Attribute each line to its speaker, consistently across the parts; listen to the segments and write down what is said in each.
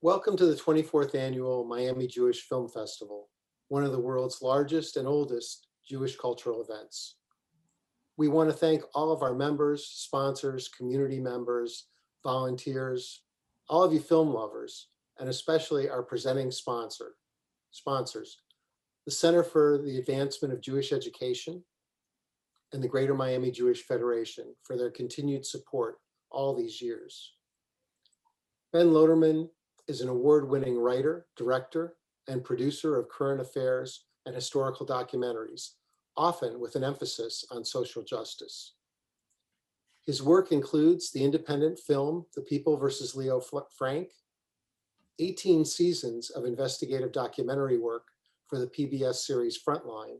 Speaker 1: Welcome to the 24th Annual Miami Jewish Film Festival, one of the world's largest and oldest Jewish cultural events. We want to thank all of our members, sponsors, community members, volunteers, all of you film lovers, and especially our presenting sponsors, the Center for the Advancement of Jewish Education and the Greater Miami Jewish Federation for their continued support all these years. Ben Loeterman is an award-winning writer, director, and producer of current affairs and historical documentaries, often with an emphasis on social justice. His work includes the independent film, The People vs. Leo Frank, 18 seasons of investigative documentary work for the PBS series Frontline,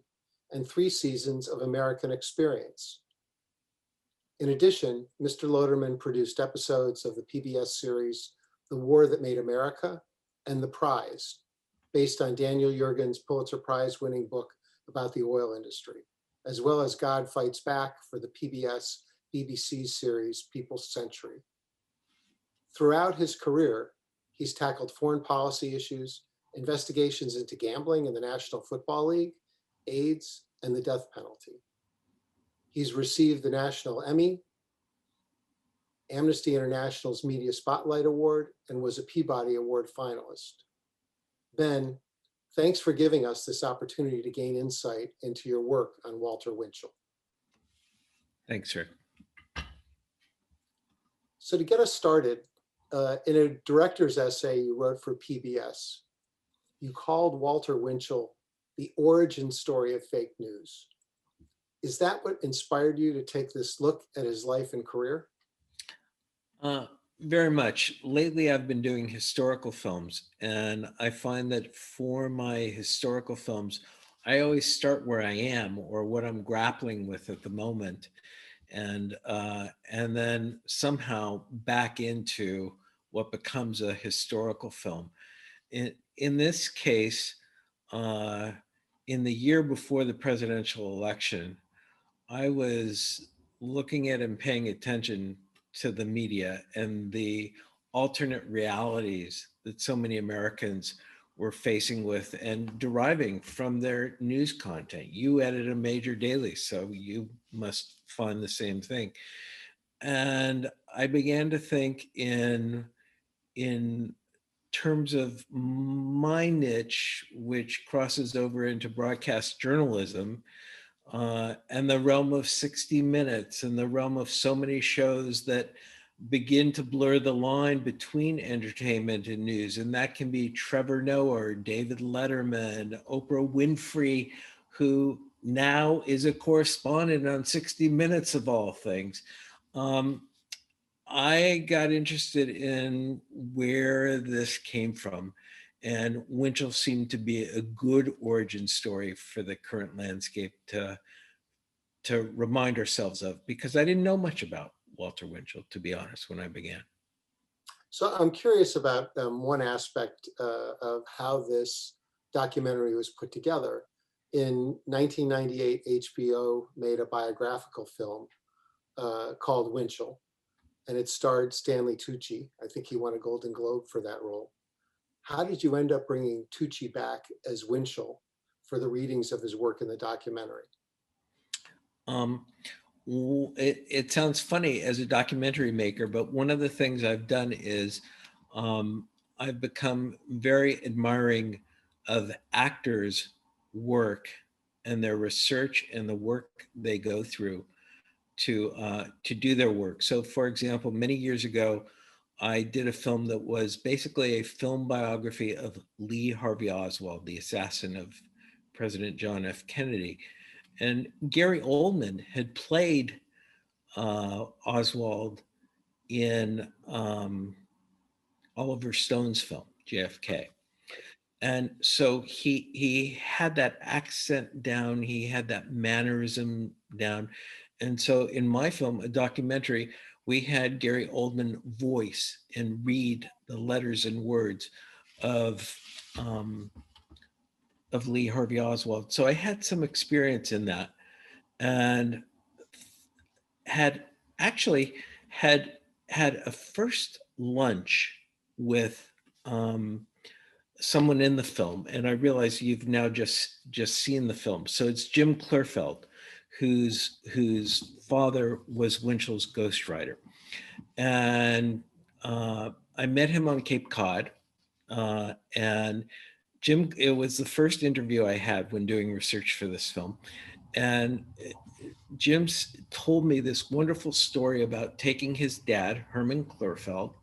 Speaker 1: and 3 seasons of American Experience. In addition, Mr. Loeterman produced episodes of the PBS series The War That Made America and The Prize, based on Daniel Yergin's Pulitzer Prize-winning book about the oil industry, as well as God Fights Back for the PBS BBC series People's Century. Throughout his career, he's tackled foreign policy issues, investigations into gambling in the National Football League, AIDS, and the death penalty. He's received the National Emmy, Amnesty International's Media Spotlight Award, and was a Peabody Award finalist. Ben, thanks for giving us this opportunity to gain insight into your work on Walter Winchell.
Speaker 2: Thanks, Rick.
Speaker 1: So to get us started, in a director's essay you wrote for PBS, you called Walter Winchell the origin story of fake news. Is that what inspired you to take this look at his life and career?
Speaker 2: Very much. Lately, I've been doing historical films, and I find that for my historical films, I always start where I am or what I'm grappling with at the moment, and then somehow back into what becomes a historical film. In this case, in the year before the presidential election, I was looking at and paying attention to the media and the alternate realities that so many Americans were facing with and deriving from their news content. You edit a major daily, so you must find the same thing. And I began to think in terms of my niche, which crosses over into broadcast journalism, and the realm of 60 Minutes and the realm of so many shows that begin to blur the line between entertainment and news. And that can be Trevor Noah, David Letterman, Oprah Winfrey, who now is a correspondent on 60 Minutes of all things. I got interested in where this came from, and Winchell seemed to be a good origin story for the current landscape to remind ourselves of, because I didn't know much about Walter Winchell, to be honest, when I began.
Speaker 1: So I'm curious about one aspect of how this documentary was put together. In 1998, HBO made a biographical film called Winchell, and it starred Stanley Tucci. I think he won a Golden Globe for that role. How did you end up bringing Tucci back as Winchell for the readings of his work in the documentary?
Speaker 2: It sounds funny as a documentary maker, but one of the things I've done is I've become very admiring of actors' work and their research and the work they go through to do their work. So, for example, many years ago, I did a film that was basically a film biography of Lee Harvey Oswald, the assassin of President John F. Kennedy. And Gary Oldman had played Oswald in Oliver Stone's film, JFK. And so he had that accent down, he had that mannerism down. And so in my film, a documentary, we had Gary Oldman voice and read the letters and words of Lee Harvey Oswald. So I had some experience in that, and had actually had a first lunch with someone in the film, and I realize you've now just seen the film. So it's Jim Klurfeld, whose father was Winchell's ghostwriter, and I met him on Cape Cod, and Jim. It was the first interview I had when doing research for this film, and Jim's told me this wonderful story about taking his dad, Herman Klurfeld,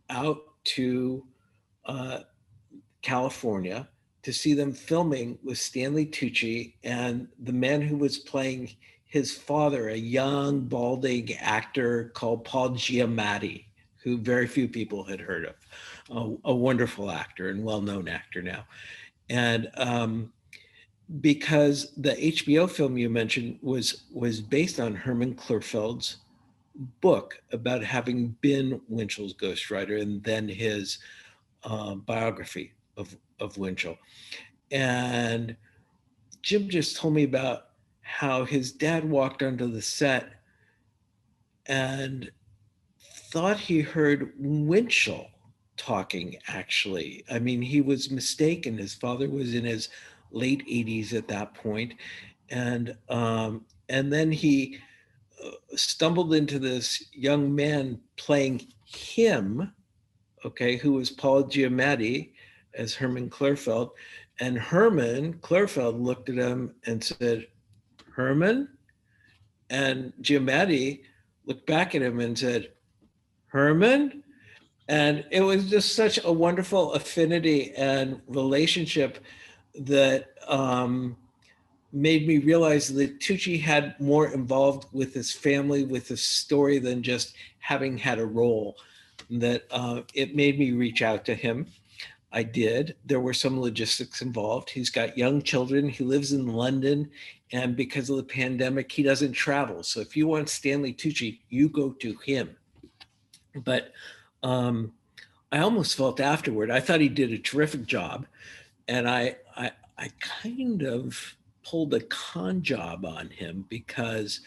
Speaker 2: out to uh, California to see them filming with Stanley Tucci and the man who was playing his father, a young, balding actor called Paul Giamatti, who very few people had heard of, a wonderful actor and well-known actor now. And because the HBO film you mentioned was based on Herman Klurfeld's book about having been Winchell's ghostwriter and then his biography of Winchell. And Jim just told me about how his dad walked onto the set and thought he heard Winchell talking, actually. I mean, he was mistaken. His father was in his late 80s at that point. And then he stumbled into this young man playing him, okay, who was Paul Giamatti as Herman Klurfeld. And Herman Klurfeld looked at him and said, "Herman?" And Giamatti looked back at him and said, "Herman?" And it was just such a wonderful affinity and relationship that made me realize that Tucci had more involved with his family, with his story, than just having had a role. That it made me reach out to him. I did. There were some logistics involved. He's got young children. He lives in London. And because of the pandemic, he doesn't travel. So if you want Stanley Tucci, you go to him. But I almost felt afterward, I thought he did a terrific job. And I kind of pulled a con job on him because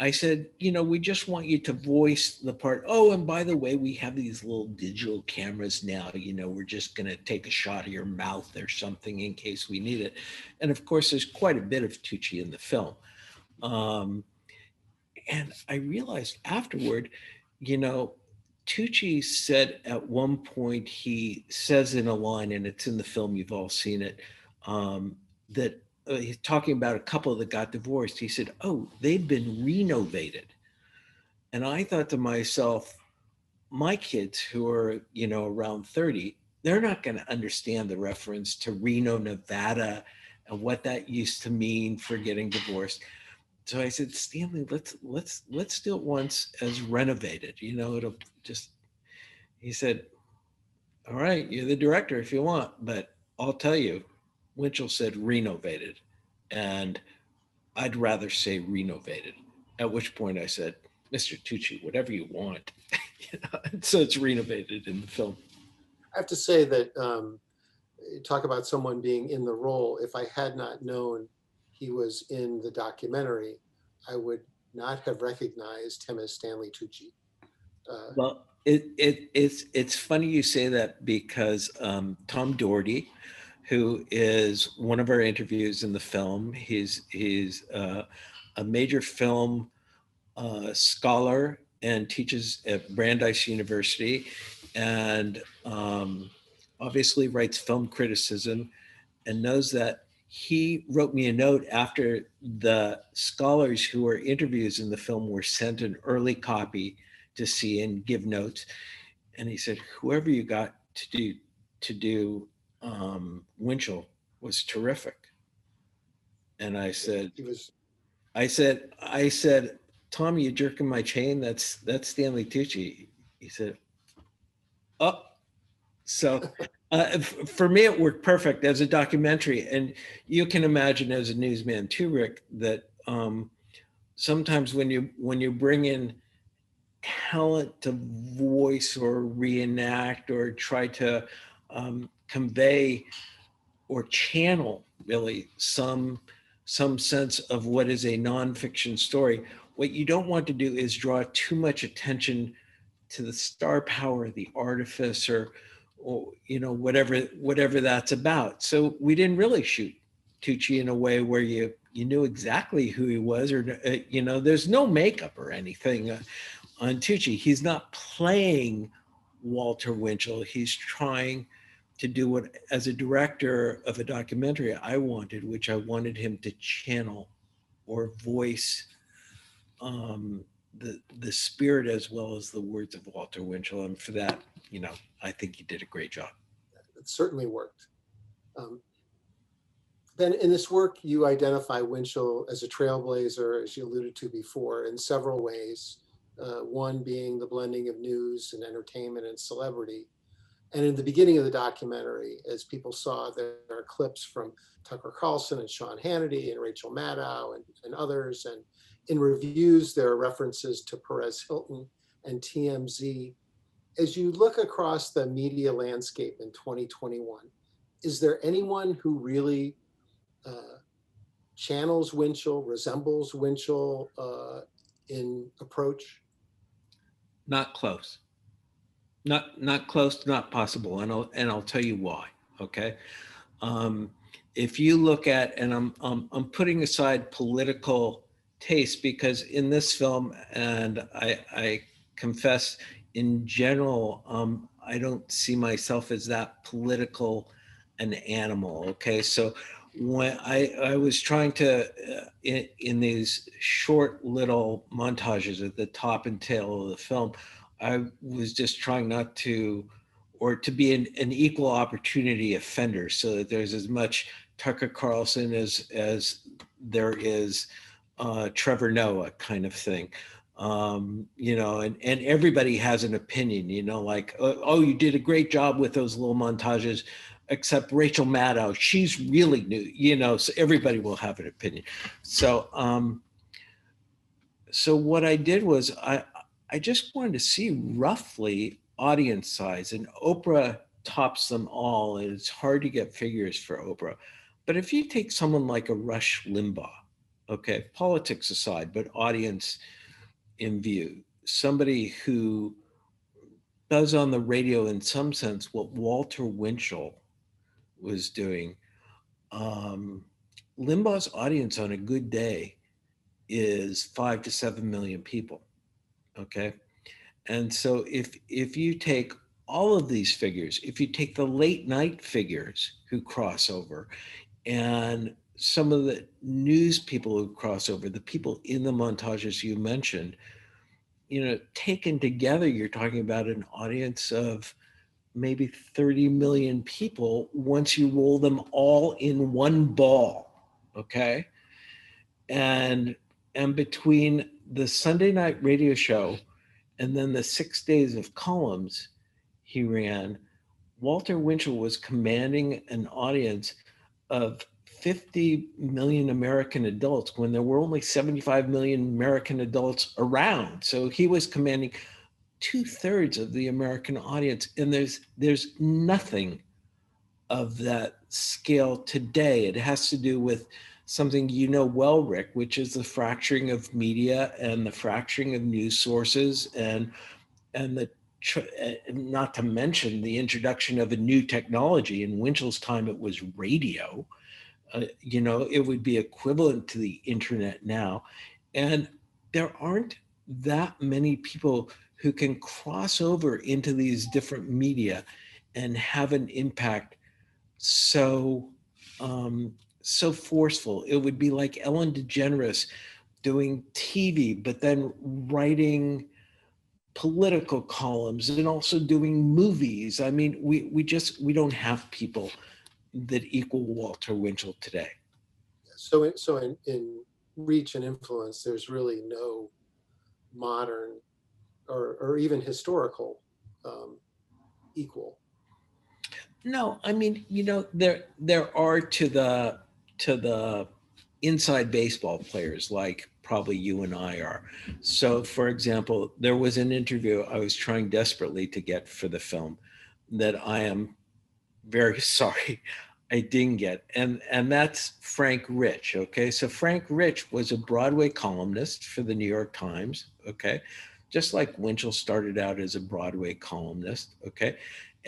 Speaker 2: I said, we just want you to voice the part. Oh, and by the way, we have these little digital cameras now. We're just going to take a shot of your mouth or something in case we need it. And of course, there's quite a bit of Tucci in the film. And I realized afterward, Tucci said at one point, he says in a line, and it's in the film, you've all seen it, that he's talking about a couple that got divorced. He said, "Oh, they've been renovated." And I thought to myself, my kids who are, around 30, they're not going to understand the reference to Reno, Nevada, and what that used to mean for getting divorced. So I said, "Stanley, let's do it once as renovated. It'll just." He said, "All right, you're the director if you want, but I'll tell you, Winchell said renovated, and I'd rather say renovated." At which point I said, "Mr. Tucci, whatever you want." So it's renovated in the film.
Speaker 1: I have to say that talk about someone being in the role. If I had not known he was in the documentary, I would not have recognized him as Stanley Tucci.
Speaker 2: Well, it's funny you say that because Tom Doherty, who is one of our interviews in the film, he's a major film scholar and teaches at Brandeis University, and obviously writes film criticism, and knows that. He wrote me a note after the scholars who were interviews in the film were sent an early copy to see and give notes. And he said, "Whoever you got to do Winchell was terrific." And I said,
Speaker 1: He was.
Speaker 2: I said, "Tommy, you jerking my chain? That's Stanley Tucci." He said, "Oh." So for me, it worked perfect as a documentary. And you can imagine as a newsman too, Rick, that sometimes when you bring in talent to voice or reenact or try to convey or channel really some sense of what is a nonfiction story, what you don't want to do is draw too much attention to the star power, the artifice, or whatever that's about. So we didn't really shoot Tucci in a way where you knew exactly who he was, or there's no makeup or anything on Tucci. He's not playing Walter Winchell. He's trying to do what, as a director of a documentary, I wanted, which I wanted him to channel or voice the spirit as well as the words of Walter Winchell. And for that, I think he did a great job.
Speaker 1: It certainly worked. Ben, in this work, you identify Winchell as a trailblazer, as you alluded to before, in several ways. One being the blending of news and entertainment and celebrity. And in the beginning of the documentary, as people saw, there are clips from Tucker Carlson and Sean Hannity and Rachel Maddow and others. And in reviews, there are references to Perez Hilton and TMZ. As you look across the media landscape in 2021, is there anyone who really channels Winchell, resembles Winchell in approach?
Speaker 2: Not close. Not close, not possible, and I'll tell you why. Okay, if you look at, and I'm putting aside political taste, because in this film, and I confess, in general, I don't see myself as that political an animal. Okay, so when I was trying to in these short little montages at the top and tail of the film, I was just trying not to, or to be an equal opportunity offender, so that there's as much Tucker Carlson as there is Trevor Noah kind of thing. And everybody has an opinion, like, oh, you did a great job with those little montages, except Rachel Maddow, she's really new, so everybody will have an opinion. So what I did was I just wanted to see roughly audience size, and Oprah tops them all, and it's hard to get figures for Oprah. But if you take someone like a Rush Limbaugh, okay, politics aside, but audience in view, somebody who does on the radio in some sense what Walter Winchell was doing, Limbaugh's audience on a good day is 5 to 7 million people. Okay. And so if you take all of these figures, if you take the late night figures who cross over, and some of the news people who cross over, the people in the montages you mentioned, taken together, you're talking about an audience of maybe 30 million people once you roll them all in one ball. Okay. And between the Sunday night radio show and then the 6 days of columns he ran, Walter Winchell was commanding an audience of 50 million American adults when there were only 75 million American adults around. So he was commanding 2/3 of the American audience. And there's nothing of that scale today. It has to do with something well, Rick, which is the fracturing of media and the fracturing of news sources, and the not to mention the introduction of a new technology. In Winchell's time, it was radio. It would be equivalent to the internet now. And there aren't that many people who can cross over into these different media and have an impact so forceful. It would be like Ellen DeGeneres doing TV, but then writing political columns and also doing movies. I mean, we don't have people that equal Walter Winchell today.
Speaker 1: So in reach and influence, there's really no modern or even historical equal.
Speaker 2: No, I mean, there are to the inside baseball players, like probably you and I are. So, for example, there was an interview I was trying desperately to get for the film that I am very sorry I didn't get, and that's Frank Rich. Okay, so Frank Rich was a Broadway columnist for the New York Times. Okay, just like Winchell started out as a Broadway columnist. Okay,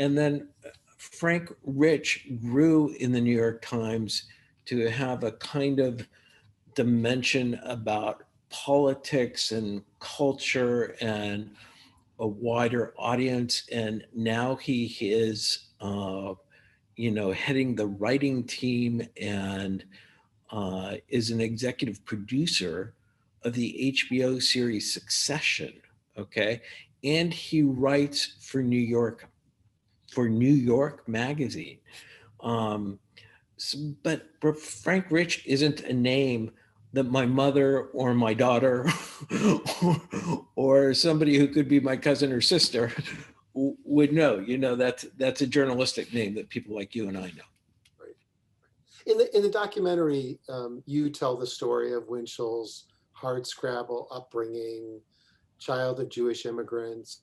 Speaker 2: And then Frank Rich grew in the New York Times to have a kind of dimension about politics and culture and a wider audience. And now he is, heading the writing team and is an executive producer of the HBO series Succession. Okay. And he writes for New York Magazine. Um, but Frank Rich isn't a name that my mother or my daughter or somebody who could be my cousin or sister would know. That's a journalistic name that people like you and I know.
Speaker 1: Right. In the documentary, you tell the story of Winchell's hardscrabble upbringing, child of Jewish immigrants.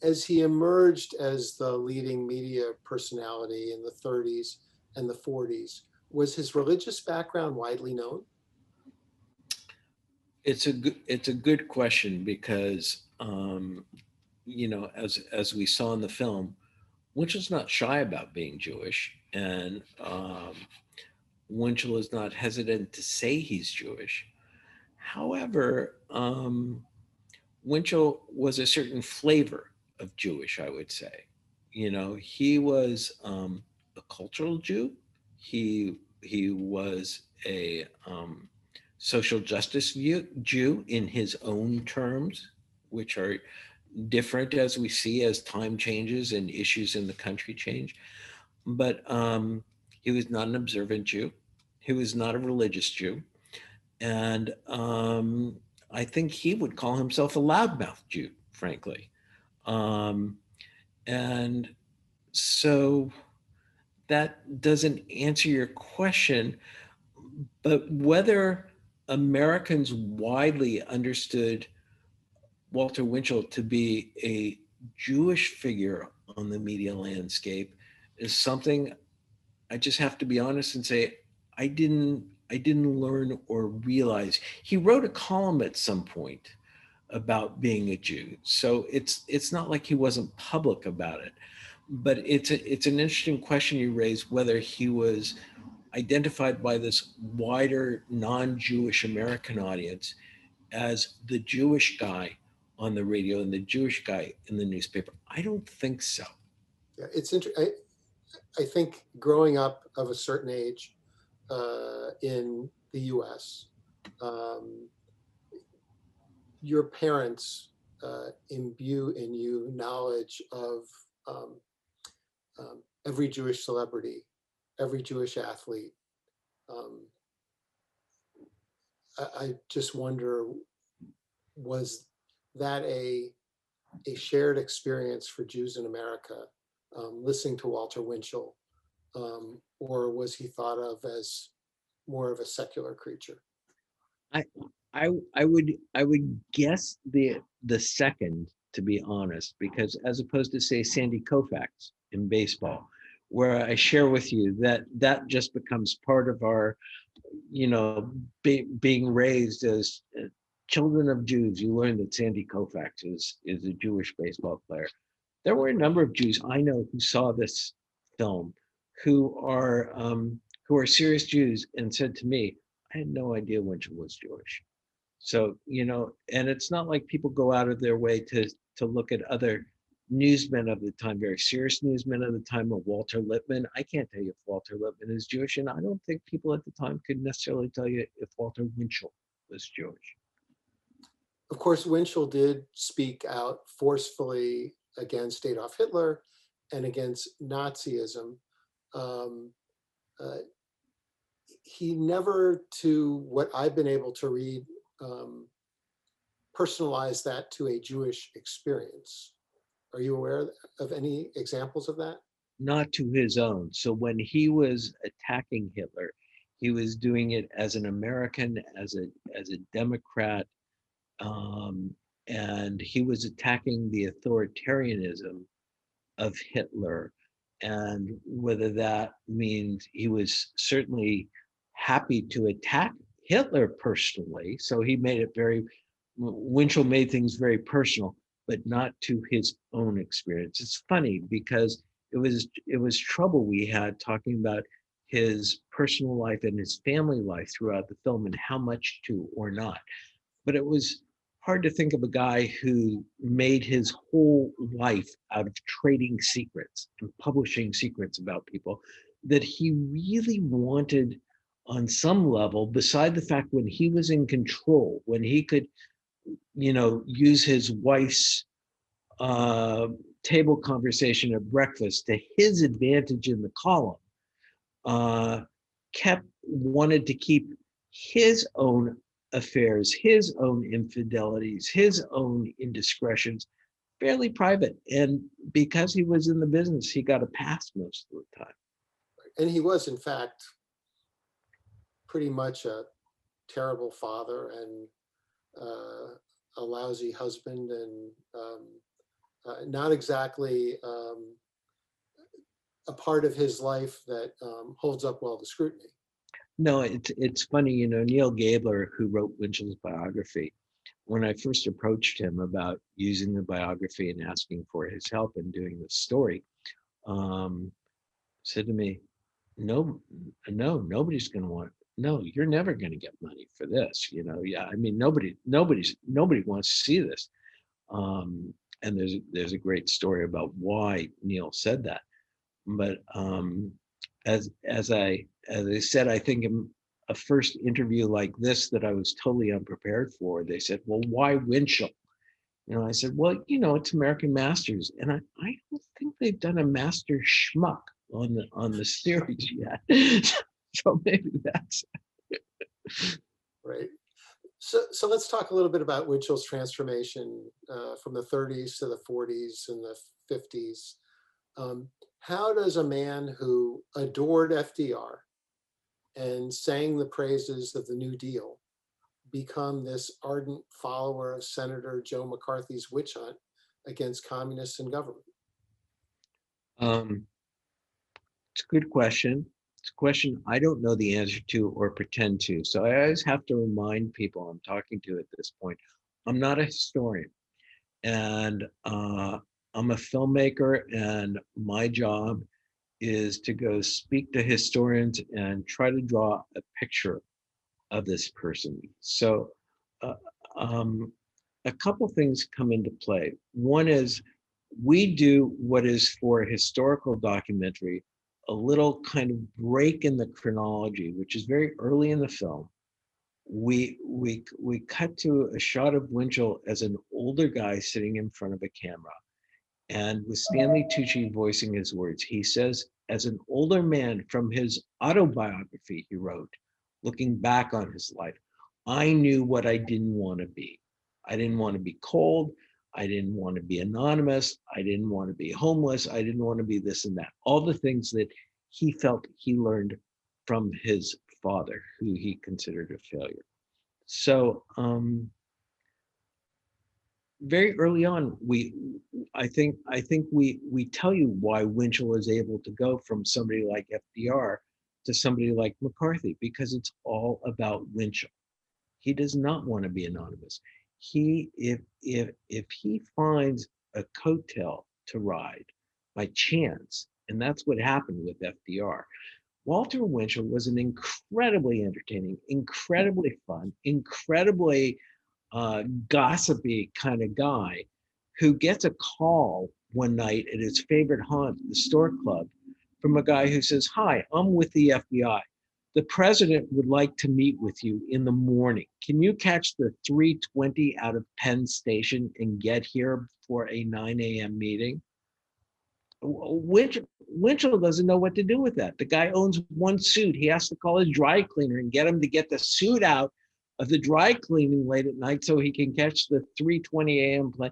Speaker 1: As he emerged as the leading media personality in the 30s and the 40s, was his religious background widely known?
Speaker 2: It's a good question because as we saw in the film, Winchell's not shy about being Jewish, and Winchell is not hesitant to say he's Jewish. However, Winchell was a certain flavor of Jewish, I would say. He was a cultural Jew. He was a social justice Jew in his own terms, which are different as we see as time changes and issues in the country change. But he was not an observant Jew. He was not a religious Jew. And I think he would call himself a loudmouth Jew, frankly. Um, and so that doesn't answer your question, but whether Americans widely understood Walter Winchell to be a Jewish figure on the media landscape is something I just have to be honest and say I didn't learn or realize. He wrote a column at some point about being a Jew. So it's not like he wasn't public about it. But it's an interesting question you raised, whether he was identified by this wider non-Jewish American audience as the Jewish guy on the radio and the Jewish guy in the newspaper. I don't think so.
Speaker 1: Yeah, it's interesting. I think growing up of a certain age in the U.S., um, your parents imbue in you knowledge of um, every Jewish celebrity, every Jewish athlete. Um, I just wonder, was that a shared experience for Jews in America, listening to Walter Winchell, or was he thought of as more of a secular creature?
Speaker 2: I I would guess the second, to be honest, because as opposed to say Sandy Koufax in baseball, where I share with you that just becomes part of our, being raised as children of Jews. You learn that Sandy Koufax is a Jewish baseball player. There were a number of Jews I know who saw this film, who are serious Jews, and said to me, "I had no idea Winchell was Jewish." So, and it's not like people go out of their way to look at other newsmen of the time, very serious newsmen of the time, of Walter Lippmann. I can't tell you if Walter Lippmann is Jewish, and I don't think people at the time could necessarily tell you if Walter Winchell was Jewish.
Speaker 1: Of course, Winchell did speak out forcefully against Adolf Hitler and against Nazism. Um, uh, he never, to what I've been able to read, um, personalized that to a Jewish experience. Are you aware of any examples of that?
Speaker 2: Not to his own. So when he was attacking Hitler, he was doing it as an American, as a Democrat, um, and he was attacking the authoritarianism of Hitler. And whether that means he was certainly happy to attack Hitler personally, so he made it very, Winchell made things very personal, but not to his own experience. It's funny because it was trouble we had talking about his personal life and his family life throughout the film and how much to or not. But it was hard to think of a guy who made his whole life out of trading secrets and publishing secrets about people, that he really wanted on some level, beside the fact when he was in control, when he could, use his wife's uh, table conversation at breakfast to his advantage in the column, uh, wanted to keep his own affairs, his own infidelities, his own indiscretions fairly private. And because he was in the business, he got a pass most of the time.
Speaker 1: And he was, in fact, pretty much a terrible father and a lousy husband, and not exactly a part of his life that holds up well to scrutiny.
Speaker 2: No, it's funny, Neil Gabler, who wrote Winchell's biography, when I first approached him about using the biography and asking for his help in doing the story, um, said to me, no, nobody's going to want, no, you're never going to get money for this. Yeah, I mean, nobody wants to see this. And there's a great story about why Neil said that. But as I said, I think in a first interview like this that I was totally unprepared for, they said, well, why Winchell? I said, well, it's American Masters. And I don't think they've done a master schmuck on the series yet. So maybe that's
Speaker 1: right. So let's talk a little bit about Winchell's transformation from the 30s to the 40s and the 50s. How does a man who adored FDR and sang the praises of the New Deal become this ardent follower of Senator Joe McCarthy's witch hunt against communists in government?
Speaker 2: It's a good question. It's a question I don't know the answer to or pretend to. So I always have to remind people I'm talking to at this point, I'm not a historian. And I'm a filmmaker, and my job is to go speak to historians and try to draw a picture of this person. So uh, um, a couple things come into play. One is we do what is for a historical documentary, a little kind of break in the chronology, which is very early in the film. We cut to a shot of Winchell as an older guy sitting in front of a camera. And with Stanley Tucci voicing his words, he says, as an older man from his autobiography he wrote, looking back on his life, I knew what I didn't want to be. I didn't want to be cold. I didn't want to be anonymous. I didn't want to be homeless. I didn't want to be this and that. All the things that he felt he learned from his father, who he considered a failure. So very early on, I think we tell you why Winchell is able to go from somebody like FDR to somebody like McCarthy, because it's all about Winchell. He does not want to be anonymous. If he finds a coattail to ride by chance, and that's what happened with FDR. Walter Winchell was an incredibly entertaining, incredibly fun, incredibly gossipy kind of guy who gets a call one night at his favorite haunt, the Stork Club, from a guy who says, hi, I'm with the FBI. The president would like to meet with you in the morning. Can you catch the 3:20 out of Penn Station and get here for a 9 a.m. meeting? Winchell doesn't know what to do with that. The guy owns one suit. He has to call his dry cleaner and get him to get the suit out of the dry cleaning late at night so he can catch the 3:20 a.m. plane.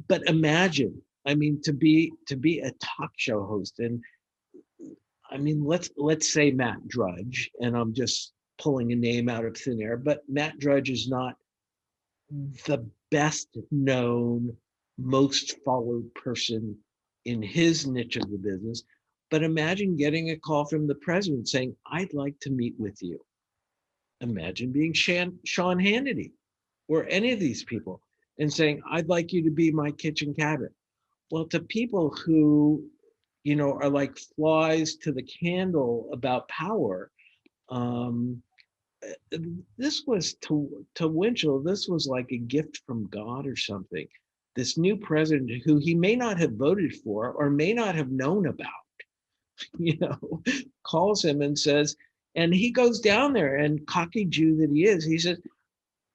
Speaker 2: But imagine, I mean, to be a talk show host, and I mean, let's say Matt Drudge, and I'm just pulling a name out of thin air, but Matt Drudge is not the best known, most followed person in his niche of the business. But imagine getting a call from the president saying, I'd like to meet with you. Imagine being Sean Hannity or any of these people. and saying, I'd like you to be my kitchen cabinet. Well, to people who, are like flies to the candle about power, um, this was to Winchell, this was like a gift from God or something. This new president who he may not have voted for or may not have known about, you know, calls him and says, and he goes down there and cocky Jew that he is, he says,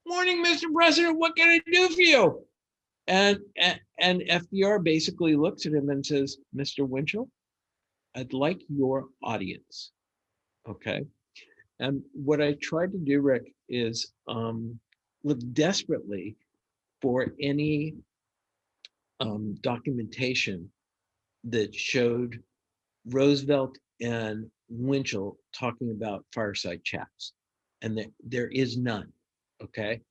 Speaker 2: "Morning, Mr. President, what can I do for you?" And FDR basically looks at him and says, "Mr. Winchell, I'd like your audience." Okay. And what I tried to do, Rick, is look desperately for any documentation that showed Roosevelt and Winchell talking about fireside chats. And there is none. Okay.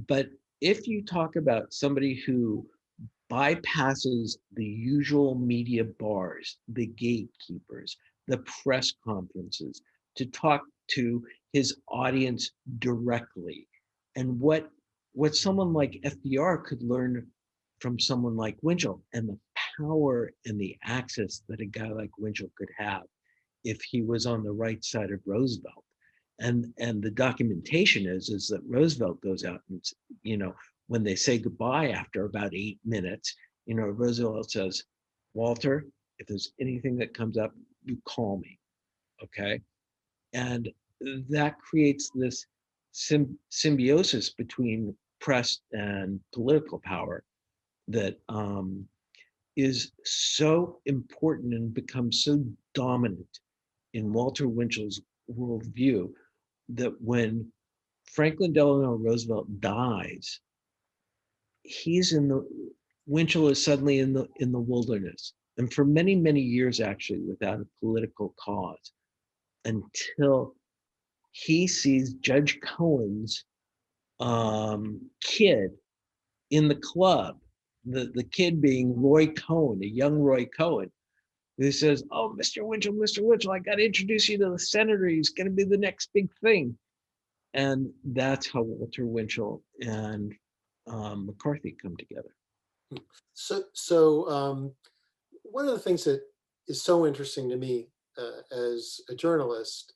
Speaker 2: But if you talk about somebody who bypasses the usual media bars, the gatekeepers, the press conferences, to talk to his audience directly. And what someone like FDR could learn from someone like Winchell, and the power and the access that a guy like Winchell could have if he was on the right side of Roosevelt. And the documentation is that Roosevelt goes out and, when they say goodbye after about 8 minutes, Roosevelt says, "Walter, if there's anything that comes up, you call me." Okay. And that creates this symbiosis between press and political power that is so important and becomes so dominant in Walter Winchell's worldview that when Franklin Delano Roosevelt dies, he's in the Winchell is suddenly in the wilderness, and for many, many years actually without a political cause, until he sees Judge Cohen's kid in the club, the kid being Roy Cohn, a young Roy Cohn, who says, "Oh, Mr. Winchell, I got to introduce you to the senator. He's going to be the next big thing." And that's how Walter Winchell and McCarthy come together.
Speaker 1: So one of the things that is so interesting to me as a journalist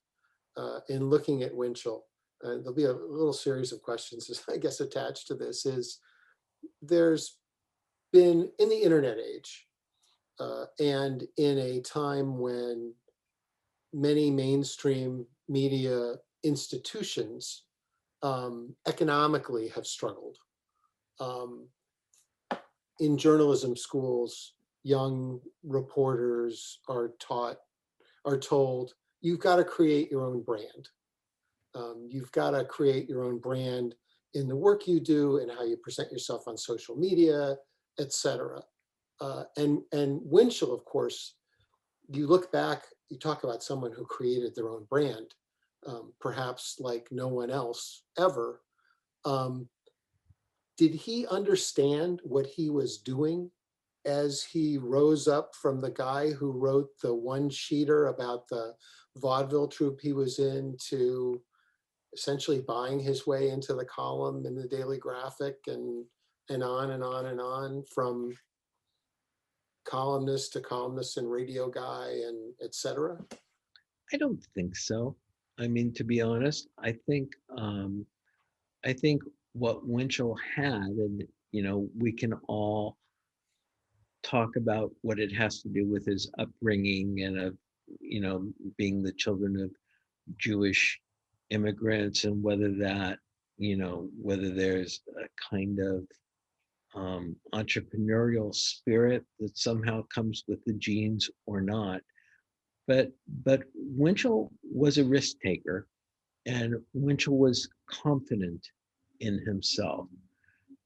Speaker 1: in looking at Winchell, there'll be a little series of questions, I guess, attached to this, is there's been, in the internet age, and in a time when many mainstream media institutions economically have struggled. In journalism schools, young reporters are told, you've got to create your own brand. You've got to create your own brand in the work you do and how you present yourself on social media, etc. And Winchell, of course, you look back, you talk about someone who created their own brand, perhaps like no one else ever. Did he understand what he was doing as he rose up from the guy who wrote the one-sheeter about the vaudeville troupe he was in to essentially buying his way into the column in the Daily Graphic and on and on and on, from columnist to columnist and radio guy and etc.?
Speaker 2: I don't think so. I mean, to be honest, I think what Winchell had, and we can all talk about what it has to do with his upbringing and of being the children of Jewish immigrants, and whether that whether there's a kind of entrepreneurial spirit that somehow comes with the genes or not. But Winchell was a risk taker, and Winchell was confident in himself.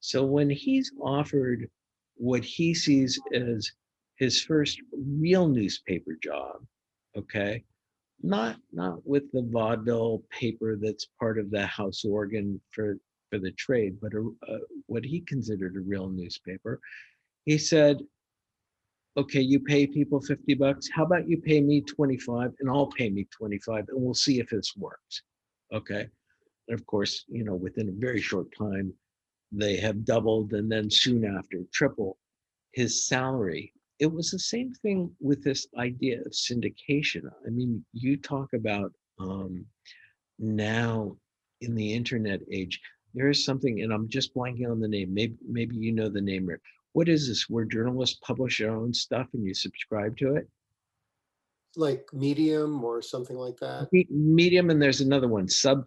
Speaker 2: So when he's offered what he sees as his first real newspaper job, okay, not with the vaudeville paper that's part of the house organ for the trade, but what he considered a real newspaper, he said, "Okay, you pay people $50. How about you pay me 25 and I'll pay me 25 and we'll see if this works." Okay. And of course, within a very short time, they have doubled and then soon after triple his salary. It was the same thing with this idea of syndication. I mean, you talk about now in the internet age, there is something, and I'm just blanking on the name. Maybe you know the name. What is this? Where journalists publish their own stuff and you subscribe to it?
Speaker 1: Like Medium or something like that.
Speaker 2: Medium, and there's another one, not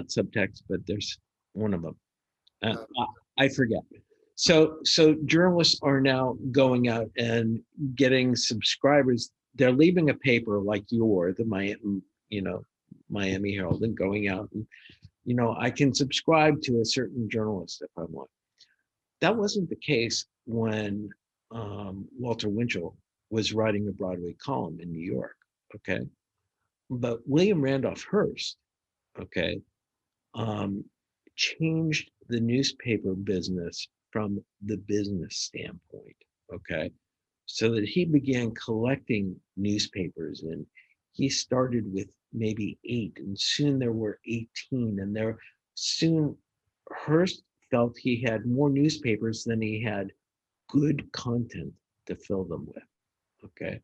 Speaker 2: subtext, but there's one of them. Uh,
Speaker 1: Uh,
Speaker 2: I forget. So journalists are now going out and getting subscribers. They're leaving a paper like the Miami Herald, and going out and, I can subscribe to a certain journalist if I want. That wasn't the case when Walter Winchell was writing a Broadway column in New York. Okay. But William Randolph Hearst, okay, um, changed the newspaper business from the business standpoint, okay, so that he began collecting newspapers, and he started with maybe 8, and soon there were 18, and there soon Hearst felt he had more newspapers than he had good content to fill them with, okay.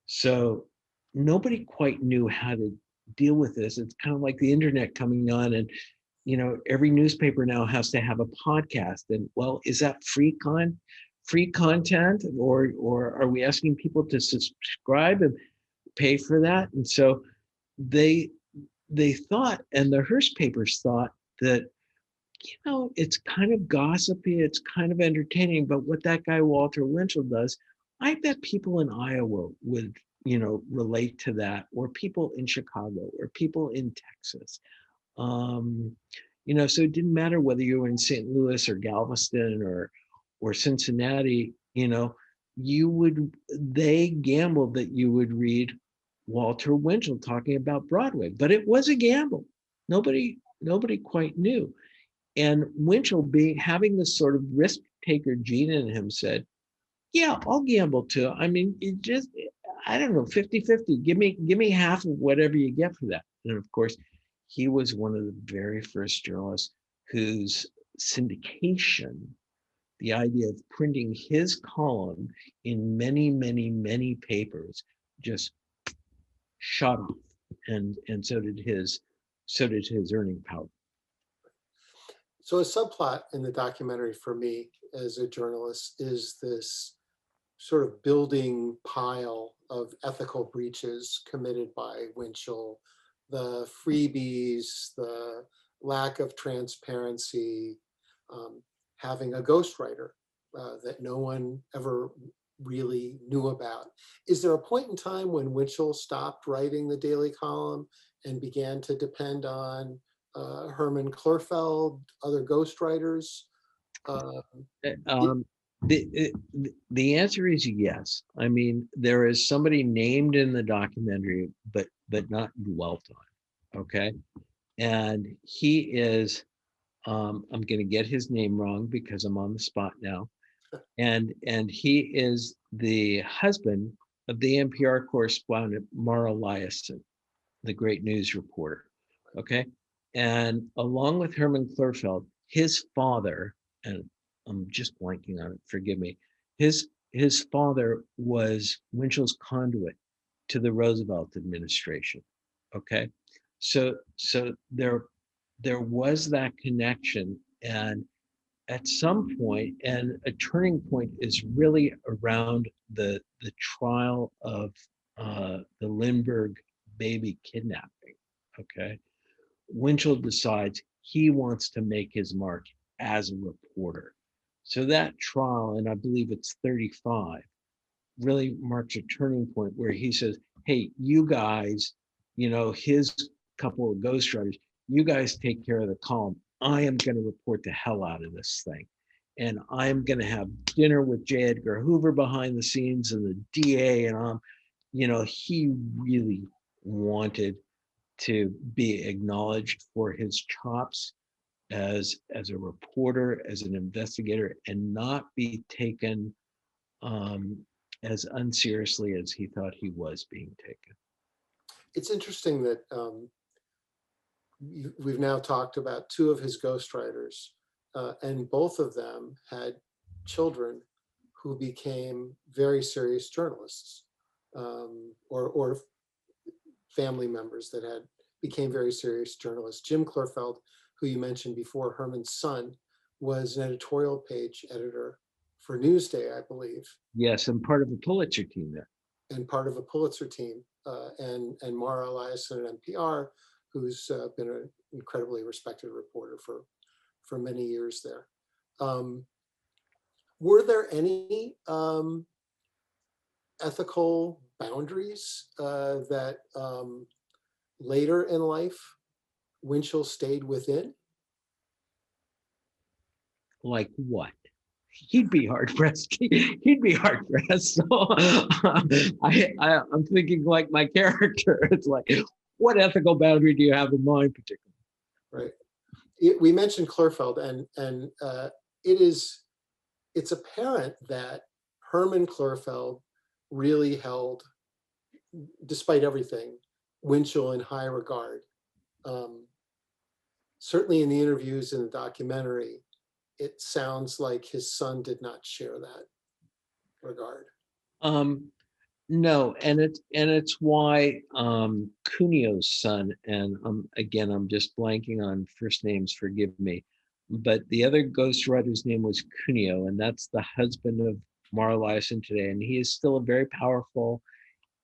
Speaker 2: So nobody quite knew how to deal with this. It's kind of like the internet coming on, and every newspaper now has to have a podcast. And well, is that free content, or are we asking people to subscribe and pay for that? And so they thought, and the Hearst papers thought, that it's kind of gossipy, it's kind of entertaining, but what that guy Walter Winchell does, I bet people in Iowa would, relate to that, or people in Chicago, or people in Texas. So it didn't matter whether you were in St. Louis or Galveston or Cincinnati, they gambled that you would read Walter Winchell talking about Broadway, but it was a gamble. Nobody quite knew. And Winchell, having this sort of risk taker gene in him, said, yeah, I'll gamble too. I mean, I don't know, 50-50. Give me half of whatever you get for that. And of course, he was one of the very first journalists whose syndication, the idea of printing his column in many, many, many papers, just shot off. And so did his earning power.
Speaker 1: So a subplot in the documentary for me as a journalist is this sort of building pile of ethical breaches committed by Winchell, the freebies, the lack of transparency, having a ghostwriter that no one ever really knew about. Is there a point in time when Winchell stopped writing the daily column and began to depend on Herman Klurfeld, other ghostwriters?
Speaker 2: The answer is yes. I mean, there is somebody named in the documentary, but not dwelt on. Okay, and he is. I'm going to get his name wrong because I'm on the spot now, and he is the husband of the NPR correspondent Mara Liasson, the great news reporter. Okay, and along with Herman Klurfeld, his father, and I'm just blanking on it, forgive me. His father was Winchell's conduit to the Roosevelt administration. Okay. So there was that connection. And at some point, and a turning point is really around the trial of the Lindbergh baby kidnapping. Okay. Winchell decides he wants to make his mark as a reporter. So that trial, and I believe it's 35, really marks a turning point where he says, hey, you guys, his couple of ghostwriters, you guys take care of the column. I am going to report the hell out of this thing. And I'm going to have dinner with J. Edgar Hoover behind the scenes and the DA. And he really wanted to be acknowledged for his chops as a reporter, as an investigator, and not be taken as unseriously as he thought he was being taken.
Speaker 1: It's interesting that we've now talked about two of his ghostwriters, and both of them had children who became very serious journalists, or family members that became very serious journalists. Jim Klurfeld, who you mentioned before, Herman's son, was an editorial page editor for Newsday, I believe.
Speaker 2: Yes, and part of a Pulitzer team there.
Speaker 1: And part of a Pulitzer team, and Mara Eliason at NPR, who's been an incredibly respected reporter for many years there. Were there any ethical boundaries that later in life Winchell stayed within?
Speaker 2: Like what? He'd be hard pressed. He'd be hard pressed. So I'm thinking like my character. It's like, what ethical boundary do you have in mind, particularly?
Speaker 1: Right. We mentioned Klurfeld, and it's apparent that Herman Klurfeld really held, despite everything, Winchell in high regard. Certainly in the interviews in the documentary, it sounds like his son did not share that regard.
Speaker 2: No, and it's why Cuneo's son, and again, I'm just blanking on first names, forgive me, but the other ghostwriter's name was Cuneo, and that's the husband of Mara Liasson today, and he is still a very powerful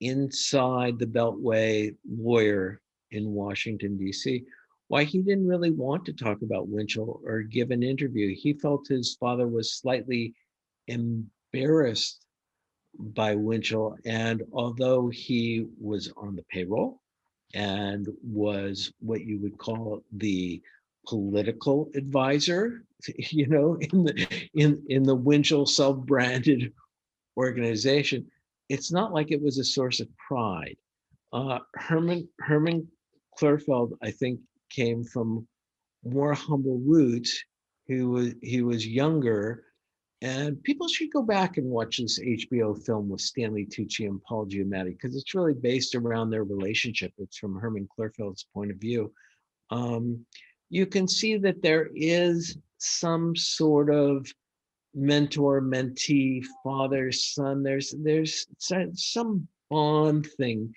Speaker 2: inside the Beltway lawyer in Washington, D.C. Why he didn't really want to talk about Winchell or give an interview. He felt his father was slightly embarrassed by Winchell. And although he was on the payroll and was what you would call the political advisor, you know, in the Winchell self-branded organization, it's not like it was a source of pride. Herman Klurfeld, I think, came from more humble roots. He was younger, and people should go back and watch this HBO film with Stanley Tucci and Paul Giamatti, because it's really based around their relationship. It's from Herman Klurfeld's point of view. You can see that there is some sort of mentor, mentee, father, son. There's some bond thing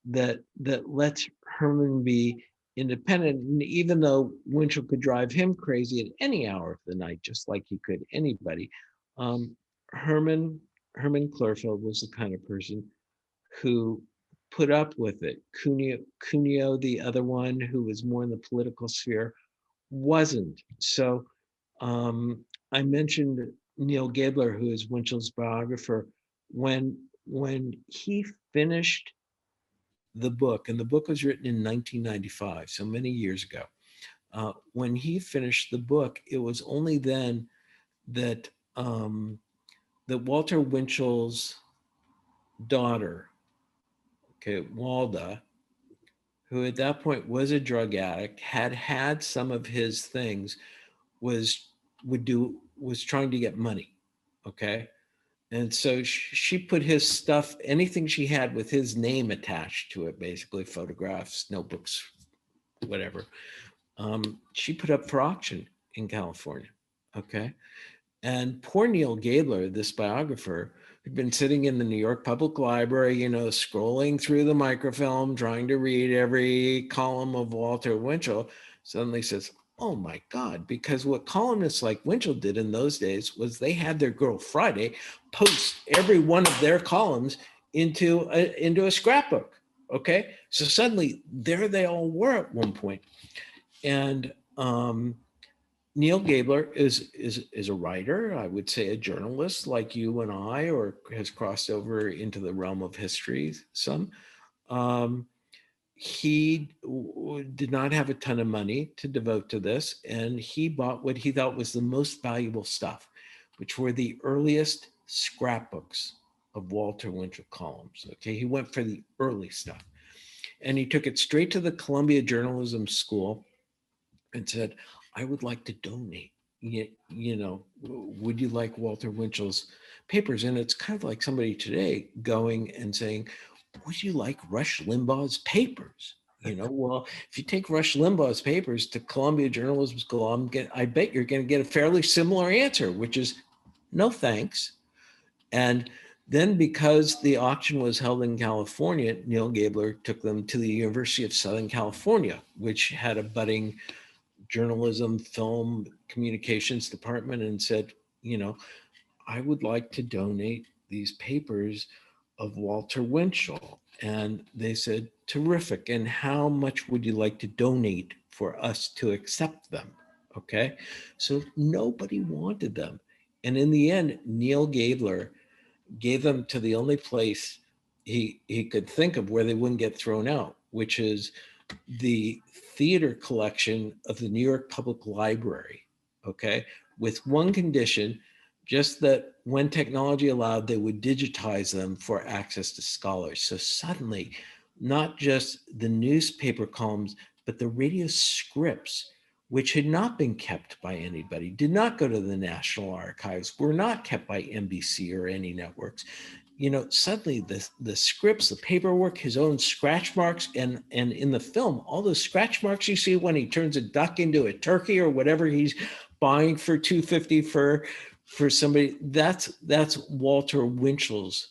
Speaker 2: that lets Herman be independent. And even though Winchell could drive him crazy at any hour of the night, just like he could anybody, Herman Klurfeld was the kind of person who put up with it. Cuneo, the other one who was more in the political sphere, wasn't. So I mentioned Neil Gabler, who is Winchell's biographer. When he finished the book, and the book was written in 1995, so many years ago. When he finished the book, it was only then that that Walter Winchell's daughter, okay, Walda, who at that point was a drug addict, had some of his things, was trying to get money, okay? And so she put his stuff, anything she had with his name attached to it, basically photographs, notebooks, whatever, she put up for auction in California, okay? And poor Neil Gabler, this biographer, had been sitting in the New York Public Library, you know, scrolling through the microfilm, trying to read every column of Walter Winchell, suddenly says, oh my God, because what columnists like Winchell did in those days was they had their girl Friday post every one of their columns into a scrapbook, okay? So suddenly there they all were at one point. And Neil Gabler is a writer, I would say a journalist like you and I, or has crossed over into the realm of history some. He did not have a ton of money to devote to this, and he bought what he thought was the most valuable stuff, which were the earliest scrapbooks of Walter Winchell columns. Okay, he went for the early stuff, and he took it straight to the Columbia Journalism School and said, I would like to donate. You know, would you like Walter Winchell's papers? And it's kind of like somebody today going and saying, would you like Rush Limbaugh's papers? Well, if you take Rush Limbaugh's papers to Columbia Journalism School, I bet you're going to get a fairly similar answer, which is no thanks. And then because the auction was held in California, Neil Gabler took them to the University of Southern California, which had a budding journalism, film, communications department, and said, I would like to donate these papers of Walter Winchell. And they said, terrific. And how much would you like to donate for us to accept them? Okay. So nobody wanted them. And in the end, Neil Gabler gave them to the only place he could think of where they wouldn't get thrown out, which is the theater collection of the New York Public Library. Okay. With one condition, just that when technology allowed, they would digitize them for access to scholars. So suddenly, not just the newspaper columns, but the radio scripts, which had not been kept by anybody, did not go to the National Archives, were not kept by NBC or any networks. Suddenly the scripts, the paperwork, his own scratch marks, and in the film, all those scratch marks you see when he turns a duck into a turkey or whatever he's buying for $2.50 for somebody, that's Walter Winchell's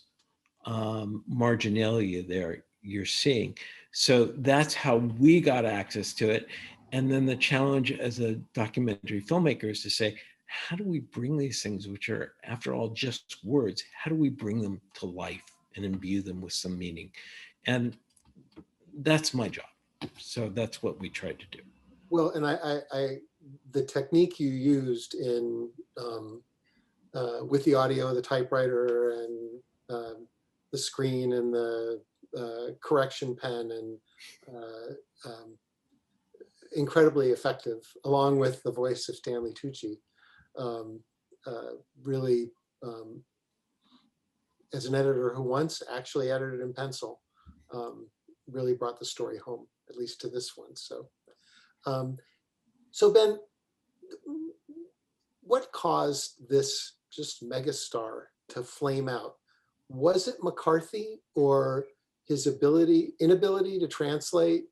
Speaker 2: marginalia there you're seeing. So that's how we got access to it. And then the challenge as a documentary filmmaker is to say, how do we bring these things, which are, after all, just words, how do we bring them to life and imbue them with some meaning? And that's my job. So that's what we tried to do.
Speaker 1: Well, and the technique you used in with the audio, the typewriter, and the screen, and the correction pen, and incredibly effective, along with the voice of Stanley Tucci. Really, as an editor who once actually edited in pencil, really brought the story home, at least to this one. So Ben, what caused this just megastar to flame out? Was it McCarthy, or his inability to translate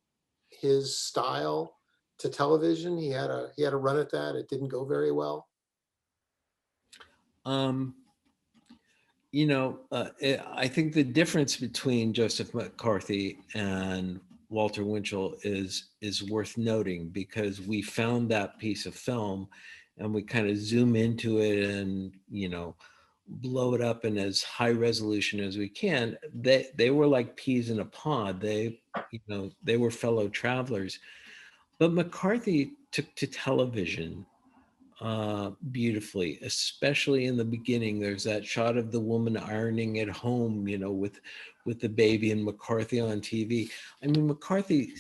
Speaker 1: his style to television? He had a run at that. It didn't go very well.
Speaker 2: I think the difference between Joseph McCarthy and Walter Winchell is worth noting, because we found that piece of film and we kind of zoom into it and, blow it up in as high resolution as we can. They were like peas in a pod. They were fellow travelers. But McCarthy took to television beautifully, especially in the beginning. There's that shot of the woman ironing at home, with the baby, and McCarthy on TV. I mean, McCarthy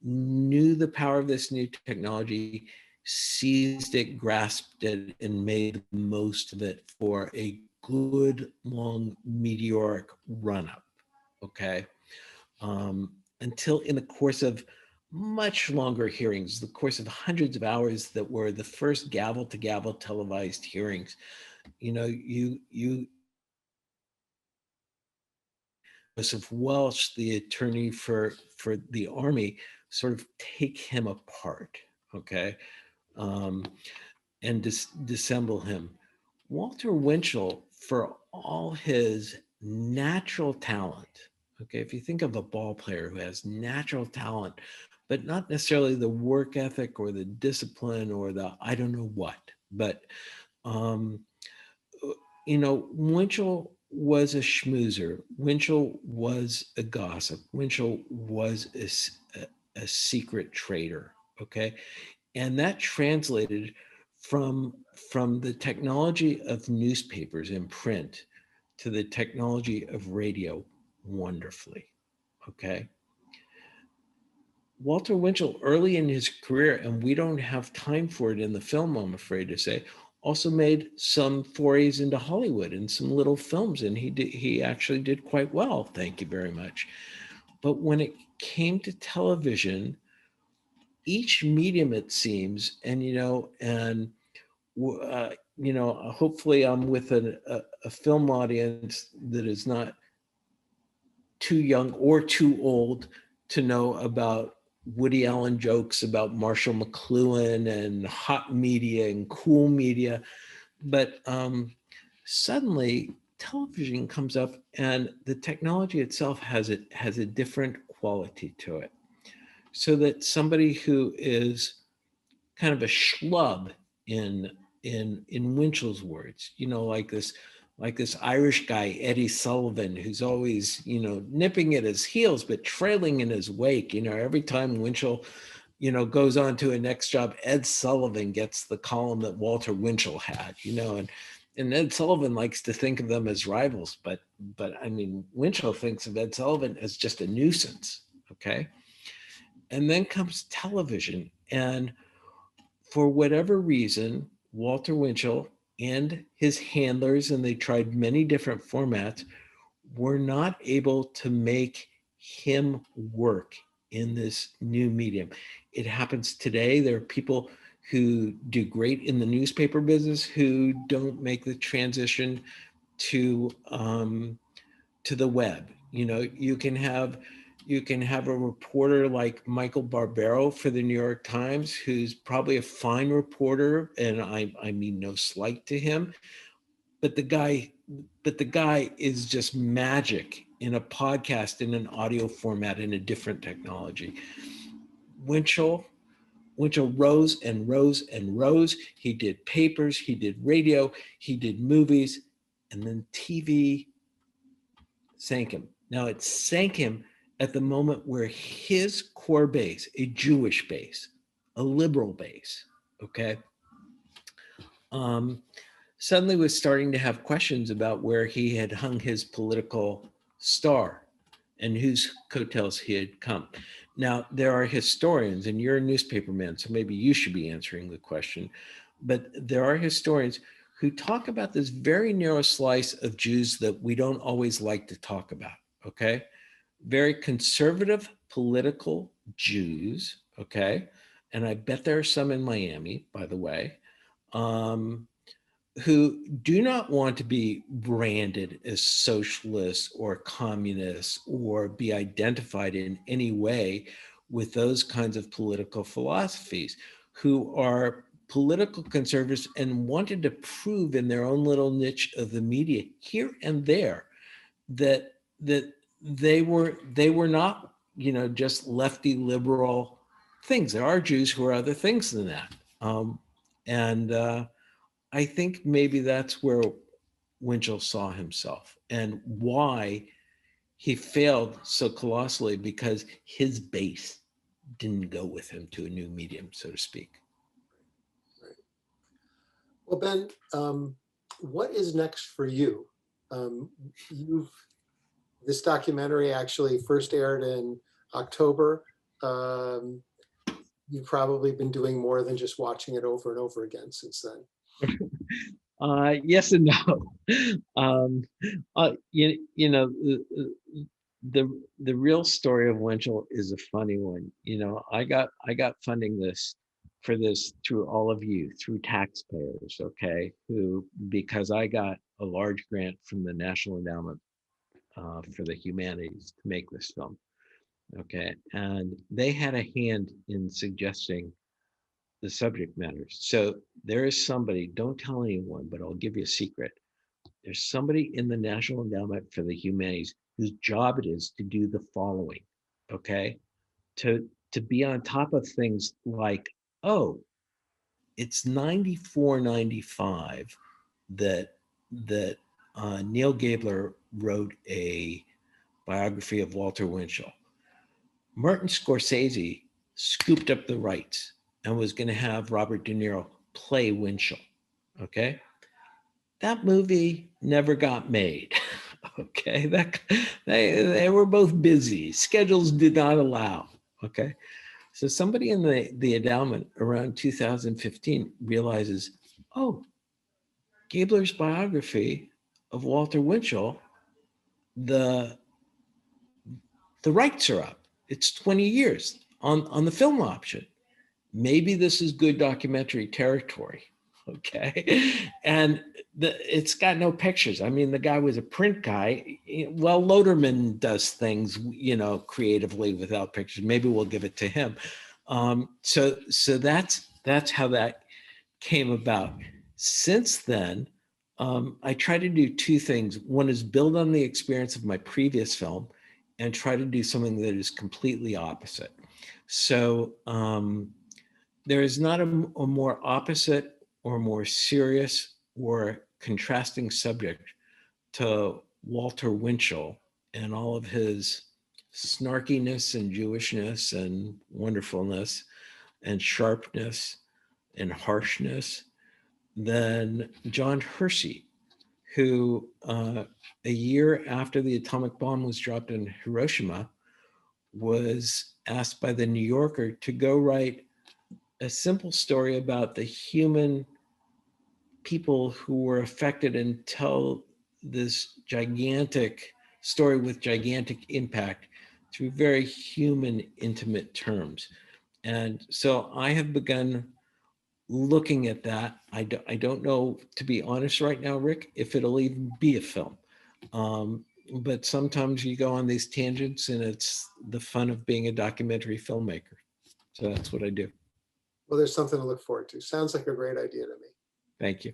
Speaker 2: knew the power of this new technology, seized it, grasped it, and made the most of it for a good, long, meteoric run-up, okay? Until in the course of much longer hearings, the course of hundreds of hours that were the first gavel to gavel televised hearings, Joseph Welch, the attorney for the Army, sort of take him apart, okay, and disassemble him. Walter Winchell, for all his natural talent, okay, if you think of a ball player who has natural talent, but not necessarily the work ethic or the discipline or the I don't know what, but Winchell was a schmoozer. Winchell was a gossip. Winchell was a secret traitor, okay? And that translated from the technology of newspapers and print to the technology of radio wonderfully, okay? Walter Winchell, early in his career, and we don't have time for it in the film, I'm afraid to say, also made some forays into Hollywood and some little films, and he actually did quite well, thank you very much. But when it came to television, each medium, it seems, and hopefully I'm with a film audience that is not too young or too old to know about Woody Allen jokes about Marshall McLuhan and hot media and cool media. But suddenly television comes up and the technology itself has a different quality to it. So that somebody who is kind of a schlub in Winchell's words, like this Irish guy, Eddie Sullivan, who's always, nipping at his heels, but trailing in his wake. Every time Winchell, goes on to a next job, Ed Sullivan gets the column that Walter Winchell had, and Ed Sullivan likes to think of them as rivals, but I mean, Winchell thinks of Ed Sullivan as just a nuisance, okay? And then comes television, and for whatever reason, Walter Winchell and his handlers, and they tried many different formats, were not able to make him work in this new medium. It happens today. There are people who do great in the newspaper business who don't make the transition to the web. You can have a reporter like Michael Barbaro for the New York Times, who's probably a fine reporter, and I mean no slight to him, but the guy is just magic in a podcast, in an audio format, in a different technology. Winchell rose and rose and rose. He did papers, he did radio, he did movies, and then TV sank him. Now it sank him at the moment where his core base, a Jewish base, a liberal base, okay, suddenly was starting to have questions about where he had hung his political star and whose coattails he had come. Now, there are historians, and you're a newspaperman, so maybe you should be answering the question, but there are historians who talk about this very narrow slice of Jews that we don't always like to talk about, okay? Very conservative political Jews, okay? And I bet there are some in Miami, by the way, who do not want to be branded as socialists or communists or be identified in any way with those kinds of political philosophies, who are political conservatives and wanted to prove in their own little niche of the media here and there that they were not, just lefty liberal things. There are Jews who are other things than that. And I think maybe that's where Winchell saw himself and why he failed so colossally, because his base didn't go with him to a new medium, so to speak.
Speaker 1: Right. Well, Ben, what is next for you? This documentary actually first aired in October. You've probably been doing more than just watching it over and over again since then.
Speaker 2: Yes and no. The real story of Winchell is a funny one. I got funding for this through all of you, through taxpayers, okay, who, because I got a large grant from the National Endowment for the Humanities to make this film, okay, and they had a hand in suggesting the subject matter. So there is somebody, don't tell anyone, but I'll give you a secret. There's somebody in the National Endowment for the Humanities whose job it is to do the following, okay? To be on top of things like, oh, it's 94, 95 that Neil Gabler wrote a biography of Walter Winchell. Martin Scorsese scooped up the rights and was going to have Robert De Niro play Winchell, okay? That movie never got made, okay? They were both busy. Schedules did not allow, okay? So somebody in the endowment around 2015 realizes, oh, Gabler's biography of Walter Winchell, the rights are up. It's 20 years on the film option. Maybe this is good documentary territory, Okay. And it's got no pictures. I mean, the guy was a print guy. Well, Loeterman does things, creatively without pictures. Maybe we'll give it to him. So that's how that came about. Since then, I try to do two things. One is build on the experience of my previous film and try to do something that is completely opposite. So there is not a more opposite or more serious or contrasting subject to Walter Winchell and all of his snarkiness and Jewishness and wonderfulness and sharpness and harshness than John Hershey, who a year after the atomic bomb was dropped in Hiroshima was asked by the New Yorker to go write a simple story about the human people who were affected and tell this gigantic story with gigantic impact through very human, intimate terms. And so I have begun looking at that. I don't know, to be honest right now, Rick, if it'll even be a film. But sometimes you go on these tangents and it's the fun of being a documentary filmmaker. So that's what I do.
Speaker 1: Well, there's something to look forward to. Sounds like a great idea to me.
Speaker 2: Thank you.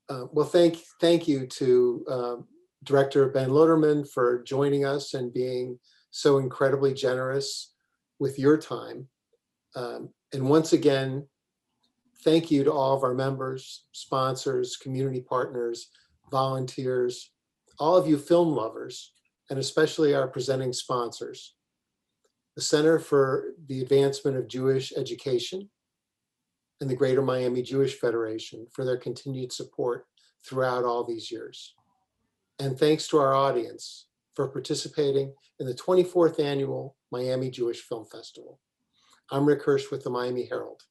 Speaker 1: Well, thank you to Director Ben Loeterman for joining us and being so incredibly generous with your time. And once again, thank you to all of our members, sponsors, community partners, volunteers, all of you film lovers, and especially our presenting sponsors, the Center for the Advancement of Jewish Education and the Greater Miami Jewish Federation for their continued support throughout all these years. And thanks to our audience for participating in the 24th Annual Miami Jewish Film Festival. I'm Rick Hersh with the Miami Herald.